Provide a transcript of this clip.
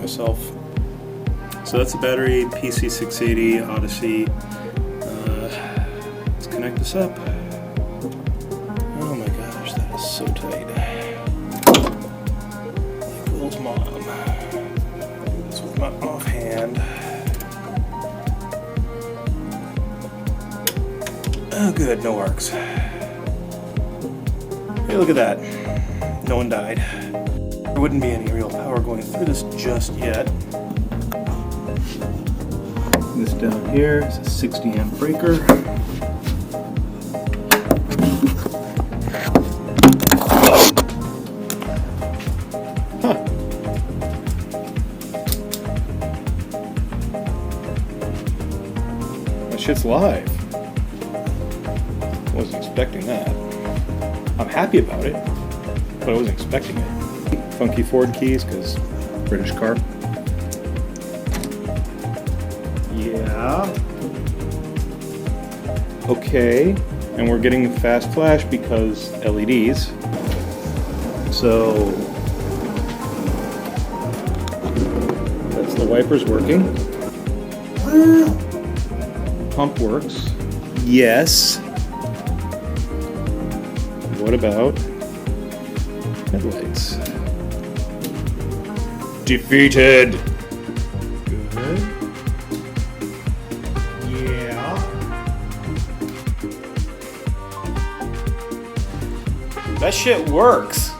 myself. So that's the battery, PC680 Odyssey. Let's connect this up. Oh my gosh, that is so tight. Like Will's mom. I'll do this with my offhand. Oh good, no arcs. Hey, look at that. No one died. There wouldn't be any real power going through this just yet. This down here is a 60 amp breaker. Huh. That shit's live. Wasn't expecting that. I'm happy about it, but I wasn't expecting it. Funky Ford keys, because British car. Yeah. Okay, and we're getting fast flash because LEDs. So that's the wipers working. Pump works. Yes. What about headlights? Defeated. Good. Yeah. That shit works.